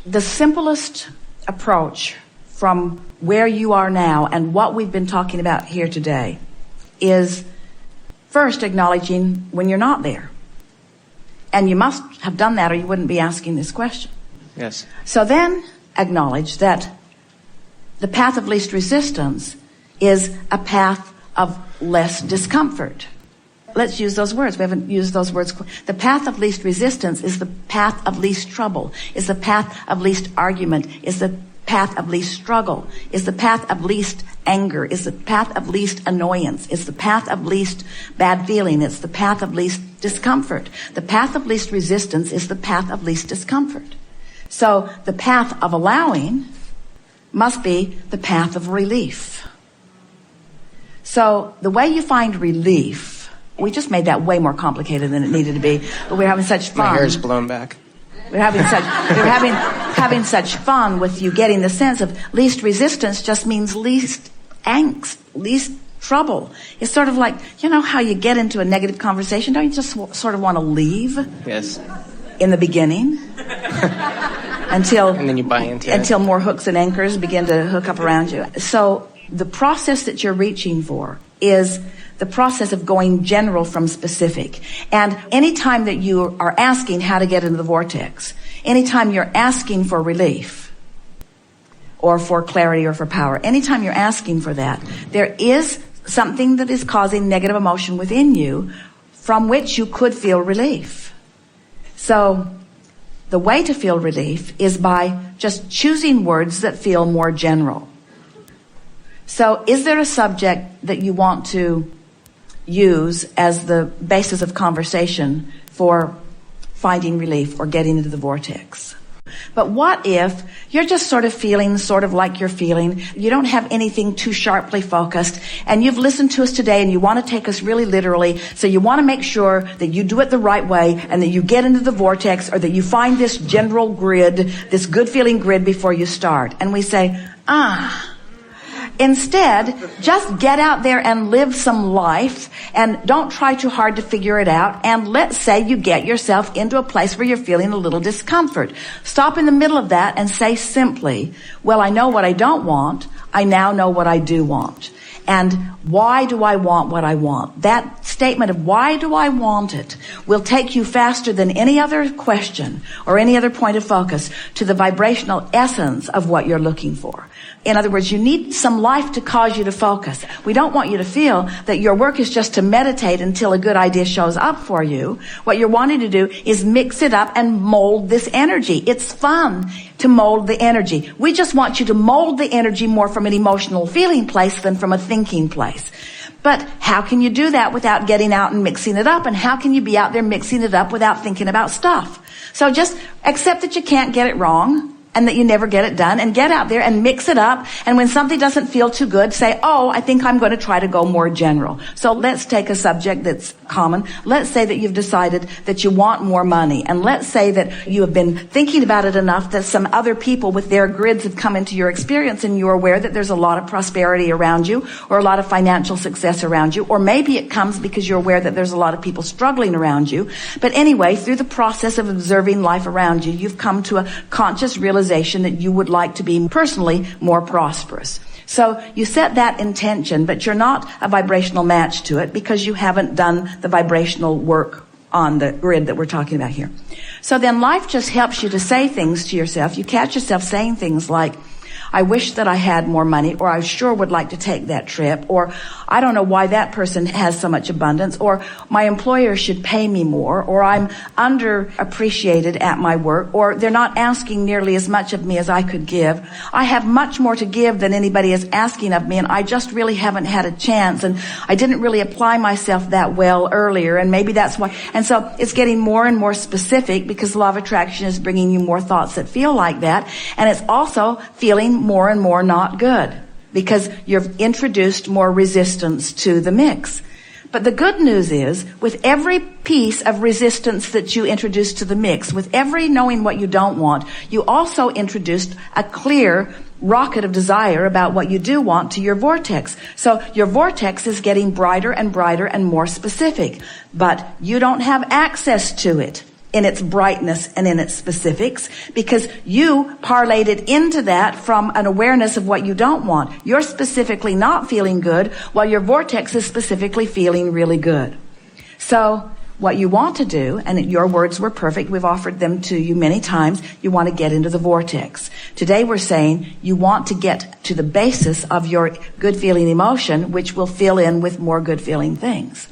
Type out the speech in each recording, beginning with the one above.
The simplest approach from where you are now and what we've been talking about here today is first acknowledging when you're not there. And you must have done that or you wouldn't be asking this question. Yes. So then acknowledge that the path of least resistance is a path of less discomfort. Let's use those words. We haven't used those words. The path of least resistance is the path of least trouble, is the path of least argument, is the path of least struggle, is the path of least anger, is the path of least annoyance, is the path of least bad feeling, it's the path of least discomfort. The path of least resistance is the path of least discomfort. So the path of allowing must be the path of relief. So the way you find relief, we just made that way more complicated than it needed to be, but we're having such fun. My hair's blown back. We're having such fun with you getting the sense of least resistance just means least angst, least trouble. It's sort of like, you know how you get into a negative conversation? Don't you just sort of want to leave? Yes. In the beginning? Until and then you buy into it. Until more hooks and anchors begin to hook up around you. So the process that you're reaching for is the process of going general from specific. And anytime that you are asking how to get into the vortex, anytime you're asking for relief or for clarity or for power, anytime you're asking for that, there is something that is causing negative emotion within you from which you could feel relief. So the way to feel relief is by just choosing words that feel more general. So is there a subject that you want to use as the basis of conversation for finding relief or getting into the vortex? But what if you're just sort of feeling sort of like you're feeling, you don't have anything too sharply focused, and you've listened to us today and you want to take us really literally, so you want to make sure that you do it the right way and that you get into the vortex, or that you find this general grid, this good feeling grid before you start. And we say, instead, just get out there and live some life and don't try too hard to figure it out. And let's say you get yourself into a place where you're feeling a little discomfort. Stop in the middle of that and say simply, well, I know what I don't want. I now know what I do want. And why do I want what I want? That statement of why do I want it will take you faster than any other question or any other point of focus to the vibrational essence of what you're looking for. In other words, you need some life to cause you to focus. We don't want you to feel that your work is just to meditate until a good idea shows up for you. What you're wanting to do is mix it up and mold this energy. It's fun to mold the energy. We just want you to mold the energy more from an emotional feeling place than from a thinking place. But how can you do that without getting out and mixing it up? And how can you be out there mixing it up without thinking about stuff? So just accept that you can't get it wrong and that you never get it done, and get out there and mix it up. And when something doesn't feel too good, say, oh, I think I'm going to try to go more general. So let's take a subject that's common. Let's say that you've decided that you want more money. And let's say that you have been thinking about it enough that some other people with their grids have come into your experience, and you're aware that there's a lot of prosperity around you or a lot of financial success around you. Or maybe it comes because you're aware that there's a lot of people struggling around you. But anyway, through the process of observing life around you, you've come to a conscious realization that you would like to be personally more prosperous. So you set that intention, but you're not a vibrational match to it because you haven't done the vibrational work on the grid that we're talking about here. So then life just helps you to say things to yourself. You catch yourself saying things like, I wish that I had more money, or I sure would like to take that trip, or I don't know why that person has so much abundance, or my employer should pay me more, or I'm underappreciated at my work, or they're not asking nearly as much of me as I could give. I have much more to give than anybody is asking of me, and I just really haven't had a chance, and I didn't really apply myself that well earlier, and maybe that's why. And so it's getting more and more specific because law of attraction is bringing you more thoughts that feel like that, and it's also feeling more and more not good because you've introduced more resistance to the mix. But the good news is, with every piece of resistance that you introduce to the mix, with every knowing what you don't want, you also introduced a clear rocket of desire about what you do want to your vortex. So your vortex is getting brighter and brighter and more specific, but you don't have access to it. in its brightness and in its specifics, because you parlayed it into that from an awareness of what you don't want. You're specifically not feeling good, while your vortex is specifically feeling really good. So what you want to do, and your words were perfect, we've offered them to you many times, you want to get into the vortex. Today we're saying you want to get to the basis of your good feeling emotion, which will fill in with more good feeling things.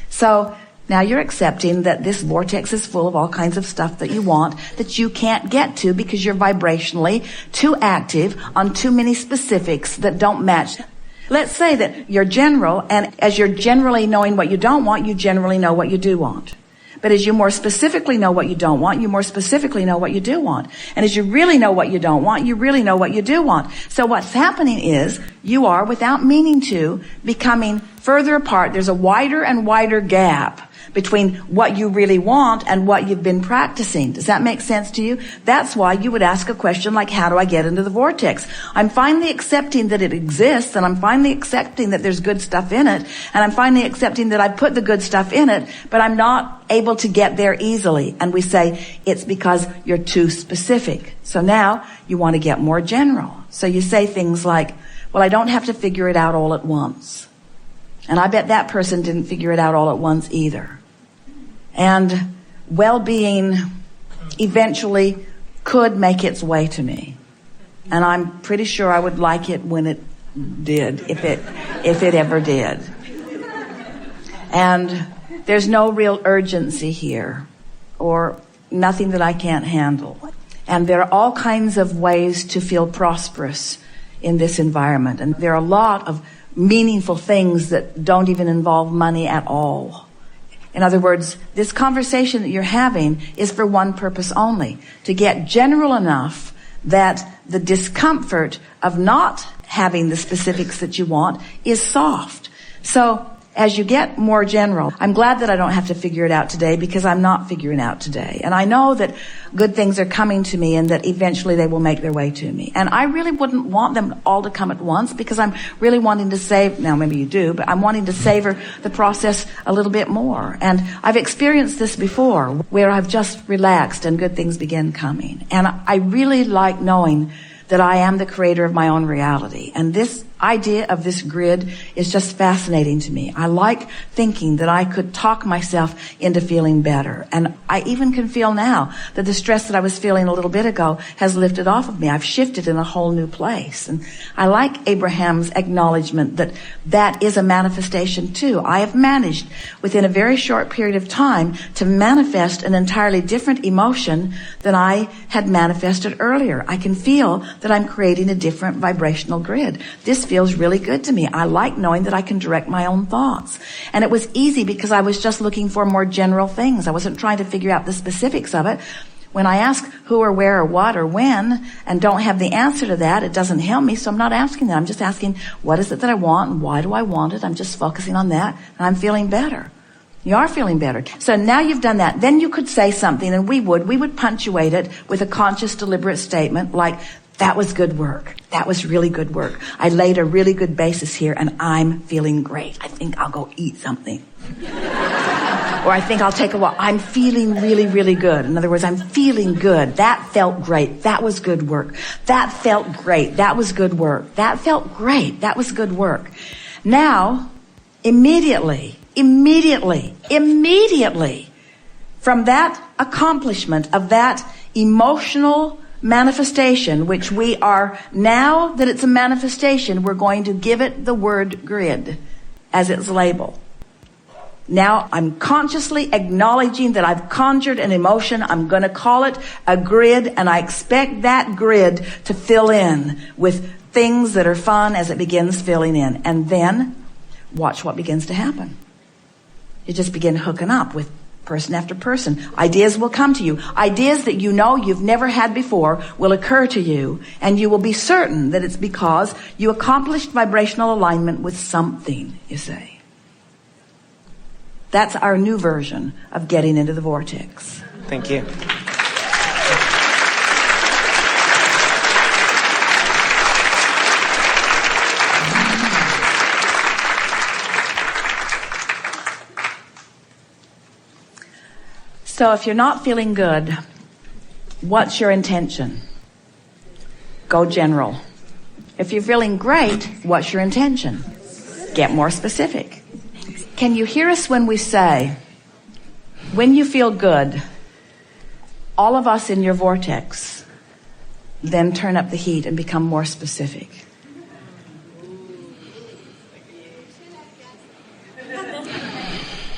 So now you're accepting that this vortex is full of all kinds of stuff that you want that you can't get to because you're vibrationally too active on too many specifics that don't match. Let's say that you're general, and as you're generally knowing what you don't want, you generally know what you do want. But as you more specifically know what you don't want, you more specifically know what you do want. And as you really know what you don't want, you really know what you do want. So what's happening is you are, without meaning to, becoming further apart. There's a wider and wider gap between what you really want and what you've been practicing. Does that make sense to you? That's why you would ask a question like, how do I get into the vortex? I'm finally accepting that it exists, and I'm finally accepting that there's good stuff in it, and I'm finally accepting that I put the good stuff in it, but I'm not able to get there easily. And we say, it's because you're too specific. So now you want to get more general. So you say things like, well, I don't have to figure it out all at once. And I bet that person didn't figure it out all at once either. And well-being eventually could make its way to me. And I'm pretty sure I would like it when it did, if it ever did. And there's no real urgency here, or nothing that I can't handle. And there are all kinds of ways to feel prosperous in this environment. And there are a lot of meaningful things that don't even involve money at all. In other words, this conversation that you're having is for one purpose only, to get general enough that the discomfort of not having the specifics that you want is soft. So as you get more general, I'm glad that I don't have to figure it out today, because I'm not figuring out today. And I know that good things are coming to me and that eventually they will make their way to me. And I really wouldn't want them all to come at once, because I'm really wanting to save, now maybe you do, but I'm wanting to savor the process a little bit more. And I've experienced this before, where I've just relaxed and good things begin coming. And I really like knowing that I am the creator of my own reality. And this idea of this grid is just fascinating to me. I like thinking that I could talk myself into feeling better. And I even can feel now that the stress that I was feeling a little bit ago has lifted off of me. I've shifted in a whole new place. And I like Abraham's acknowledgement that that is a manifestation too. I have managed within a very short period of time to manifest an entirely different emotion than I had manifested earlier. I can feel that I'm creating a different vibrational grid. This feels really good to me. I like knowing that I can direct my own thoughts. And it was easy because I was just looking for more general things. I wasn't trying to figure out the specifics of it. When I ask who or where or what or when and don't have the answer to that, it doesn't help me, so I'm not asking that. I'm just asking, what is it that I want and why do I want it? I'm just focusing on that, and I'm feeling better. You are feeling better. So now you've done that. Then you could say something, and we would punctuate it with a conscious, deliberate statement like, that was good work. That was really good work. I laid a really good basis here, and I'm feeling great. I think I'll go eat something. Or I think I'll take a walk. I'm feeling really, really good. In other words, I'm feeling good. That felt great. That was good work. That felt great. That was good work. That felt great. That was good work. Now, immediately, from that accomplishment of that emotional manifestation, which we are, now that it's a manifestation, we're going to give it the word grid as its label. Now I'm consciously acknowledging that I've conjured an emotion. I'm going to call it a grid, and I expect that grid to fill in with things that are fun as it begins filling in. And then watch what begins to happen. You just begin hooking up with person after person. Ideas will come to you. Ideas that you know you've never had before will occur to you, and you will be certain that it's because you accomplished vibrational alignment with something, you say. That's our new version of getting into the vortex. Thank you. So if you're not feeling good, what's your intention? Go general. If you're feeling great, what's your intention? Get more specific. Can you hear us when we say, when you feel good, all of us in your vortex, then turn up the heat and become more specific?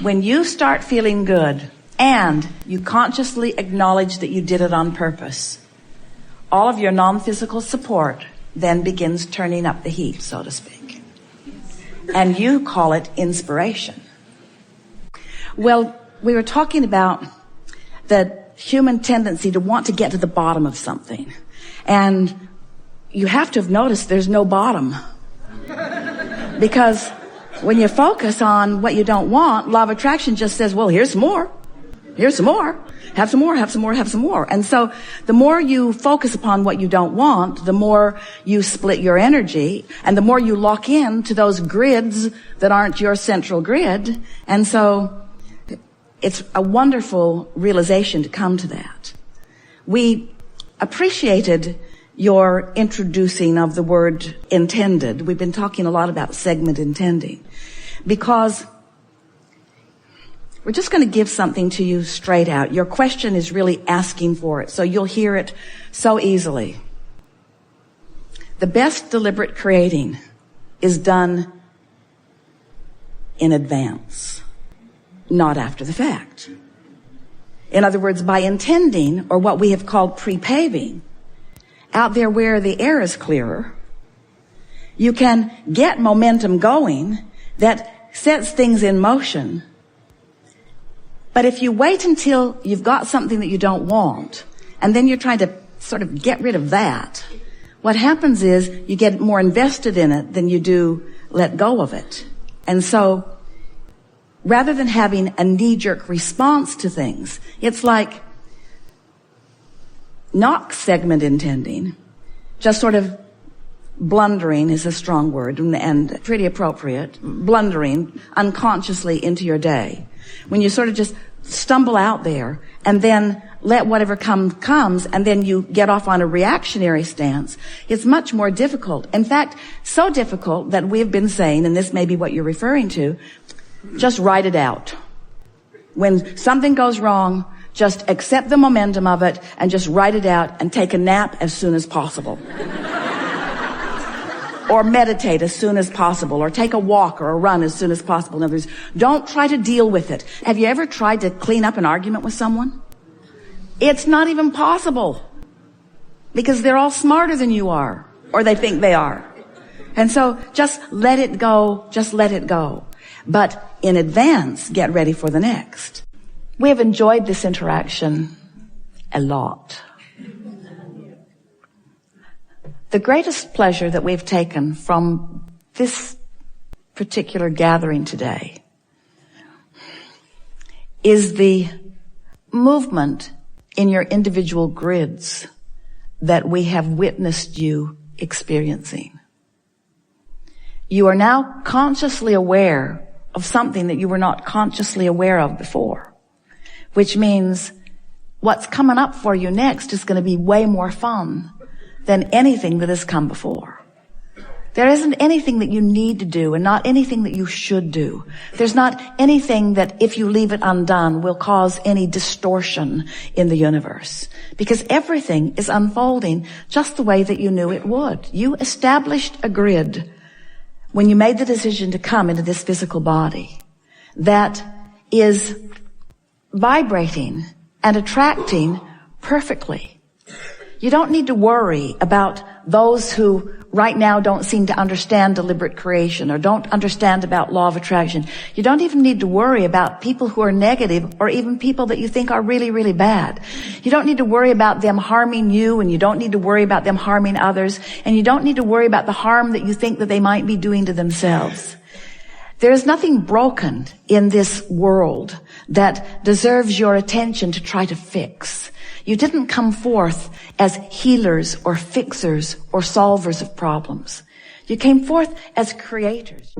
When you start feeling good and you consciously acknowledge that you did it on purpose, all of your non-physical support then begins turning up the heat, so to speak. And you call it inspiration. Well, we were talking about the human tendency to want to get to the bottom of something. And you have to have noticed there's no bottom. Because when you focus on what you don't want, law of attraction just says, well, here's some more. Here's some more. Have some more, have some more, have some more. And so the more you focus upon what you don't want, the more you split your energy, and the more you lock in to those grids that aren't your central grid. And so it's a wonderful realization to come to that. We appreciated your introducing of the word intended. We've been talking a lot about segment intending, because we're just going to give something to you straight out. Your question is really asking for it, so you'll hear it so easily. The best deliberate creating is done in advance, not after the fact. In other words, by intending, or what we have called pre-paving, out there where the air is clearer, you can get momentum going that sets things in motion. But if you wait until you've got something that you don't want, and then you're trying to sort of get rid of that, what happens is you get more invested in it than you do let go of it. And so, rather than having a knee-jerk response to things, it's like not segment intending, just sort of blundering is a strong word and pretty appropriate, blundering unconsciously into your day. When you sort of just stumble out there and then let whatever comes, and then you get off on a reactionary stance, it's much more difficult. In fact, so difficult that we've been saying, and this may be what you're referring to, just write it out. When something goes wrong, just accept the momentum of it and just write it out and take a nap as soon as possible. Or meditate as soon as possible, or take a walk or a run as soon as possible. In other words, don't try to deal with it. Have you ever tried to clean up an argument with someone? It's not even possible, because they're all smarter than you are, or they think they are. And so just let it go, just let it go. But in advance, get ready for the next. We have enjoyed this interaction a lot. The greatest pleasure that we've taken from this particular gathering today is the movement in your individual grids that we have witnessed you experiencing. You are now consciously aware of something that you were not consciously aware of before, which means what's coming up for you next is going to be way more fun than anything that has come before. There isn't anything that you need to do, and not anything that you should do. There's not anything that, if you leave it undone, will cause any distortion in the universe. Because everything is unfolding just the way that you knew it would. You established a grid when you made the decision to come into this physical body that is vibrating and attracting perfectly. You don't need to worry about those who right now don't seem to understand deliberate creation or don't understand about law of attraction. You don't even need to worry about people who are negative, or even people that you think are really, really bad. You don't need to worry about them harming you, and you don't need to worry about them harming others, and you don't need to worry about the harm that you think that they might be doing to themselves. There is nothing broken in this world that deserves your attention to try to fix. You didn't come forth as healers or fixers or solvers of problems. You came forth as creators.